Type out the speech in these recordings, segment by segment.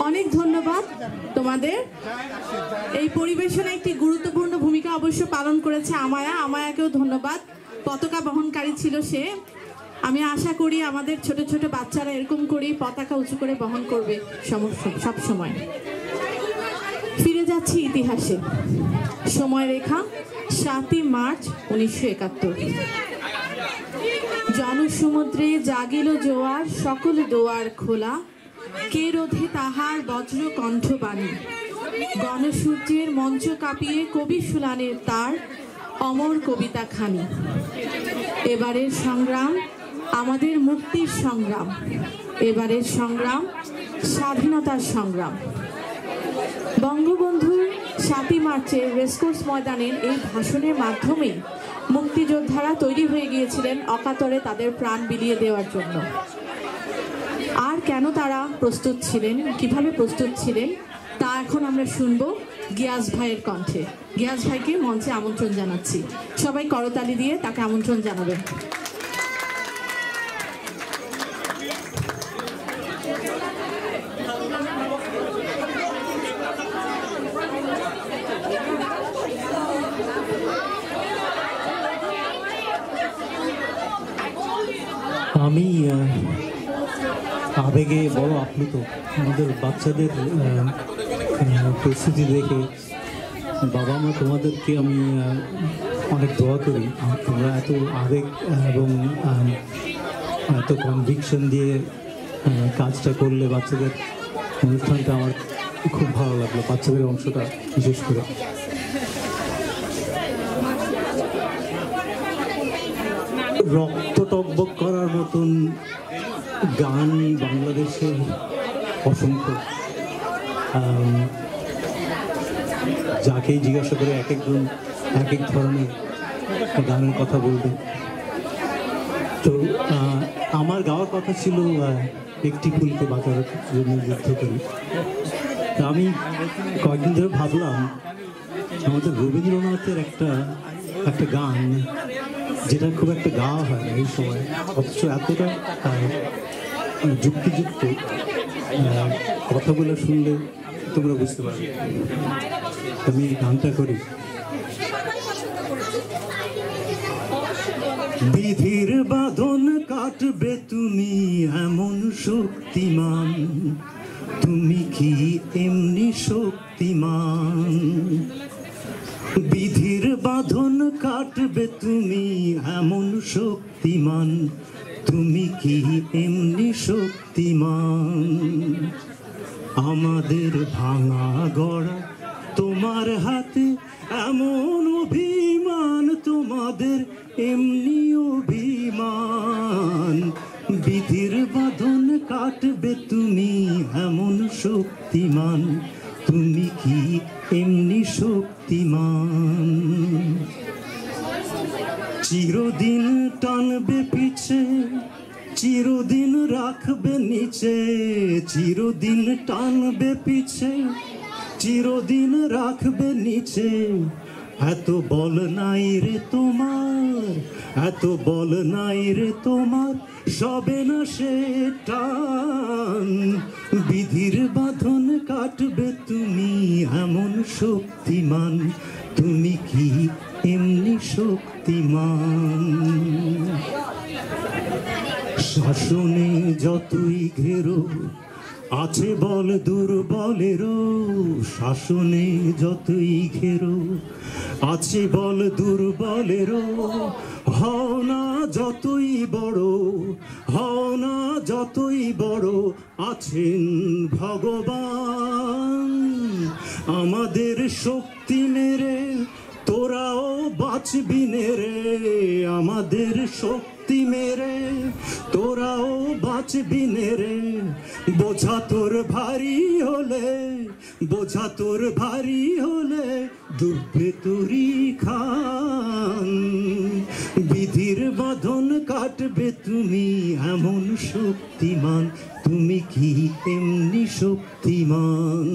অনেক ধন্যবাদ তোমাদের। এই পরিবেশনে একটি গুরুত্বপূর্ণ ভূমিকা অবশ্য পালন করেছে আমায়া। আমায়াকেও ধন্যবাদ, পতাকা বহনকারী ছিল সে। আমি আশা করি আমাদের ছোট ছোট বাচ্চারা এরকম করেই পতাকা উঁচু করে বহন করবে সব সময়। ফিরে যাচ্ছি ইতিহাসে। সময়রেখা 7ই মার্চ 1971। জনসমুদ্রে জাগিল জোয়ার, সকল দুয়ার খোলা, কে রোধে তাহার বজ্র কণ্ঠবাণী। গণসূর্যের মঞ্চ কাঁপিয়ে কবি সুলানের তার অমর কবিতা খানি। এবারের সংগ্রাম আমাদের মুক্তির সংগ্রাম, এবারের সংগ্রাম স্বাধীনতার সংগ্রাম। বঙ্গবন্ধুর 7ই মার্চের রেসকোর্স ময়দানের এই ভাষণের মাধ্যমে মুক্তিযোদ্ধারা তৈরি হয়ে গিয়েছিলেন অকাতরে তাদের প্রাণ বিলিয়ে দেওয়ার জন্য। আর কেন তারা প্রস্তুত ছিলেন, কিভাবে প্রস্তুত ছিলেন, তা এখন আমরা শুনব গিয়াস ভাইয়ের কণ্ঠে। গিয়াস ভাইকে মঞ্চে আমন্ত্রণ জানাচ্ছি। সবাই করতালি দিয়ে তাকে আমন্ত্রণ জানাবেন। আমি আবেগে বড় আপ্লুত। আমাদের বাচ্চাদের পরিস্থিতি দেখে বাবা মা তোমাদেরকে আমি অনেক দোয়া করি। তোমরা এত আবেগ এবং এত কনভিকশন দিয়ে কাজটা করলে, বাচ্চাদের অনুষ্ঠানটা আমার খুব ভালো লাগলো, বাচ্চাদের অংশটা বিশেষ করে। রক্ত টকবক করার মতন গান বাংলাদেশে অসংখ্য। যাকেই জিজ্ঞাসা করে এক একজন এক এক ধরনের গানের কথা বলবে। তো আমার গাওয়ার কথা ছিল একটি ফুলকে বাঁচার জন্য যুদ্ধ করি। আমি কয়েকদিন ধরে ভাবলাম আমাদের রবীন্দ্রনাথের একটা গান, যেটা খুব একটা গাওয়া হয় না এই সময়, অথচ এতটা যুক্তিযুক্ত, কথাগুলো শুনলে তোমরা বুঝতে পারবে। আমি গানটা করি। বিধির বাঁধন কাটবে তুমি এমন শক্তিমান, তুমি কি এমনি শক্তিমান? বিধির বাঁধন কাটবে তুমি এমন শক্তিমান, তুমি কি এমনি শক্তিমান? আমাদের ভাঙা গড়া তোমার হাতে এমন অভিমান, তোমাদের এমনি অভিমান। বিধির বাঁধন কাটবে তুমি এমন শক্তিমান, তুমি কি এমনি শক্তিমান? চিরদিন টানবে পিছে, চিরদিন রাখবে নিচে, চিরদিন টানবে পিছে, চিরদিন রাখবে নিচে। এত বল নাই রে তোমার, এত বল নাই রে তোমার, সবে না সে টান। বিধির বাঁধন কাটবে তুমি এমন শক্তিমান, তুমি কি এমনি শক্তিমান? শাসনে যতই ঘেরো আছে বল দুর্বলেরও, শাসনে যতই ঘেরো আছে বল দুর্বলেরও। হও না যতই বড়, হও না যতই বড়, আছেন ভগবান। আমাদের শক্তি মেরে তোরাও বাঁচবি রে, আমাদের শক্তি মেরে তোরাও বাঁচবি রে। বোঝা তোর ভারী হলে, বোঝা তোর ভারী হলে ডুববে তোরই খান। বিধির বাঁধন কাটবে তুমি এমন শক্তিমান, তুমি কি এমনি শক্তিমান?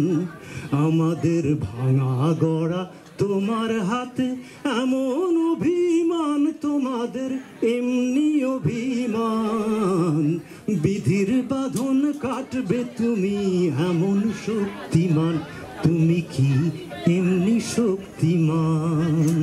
আমাদের ভাঙা গড়া তোমার হাতে এমন অভিমান, অভিমান, বিধির বাঁধন কাটবে তুমি এমন শক্তিমান, তুমি কি এমনি শক্তিমান?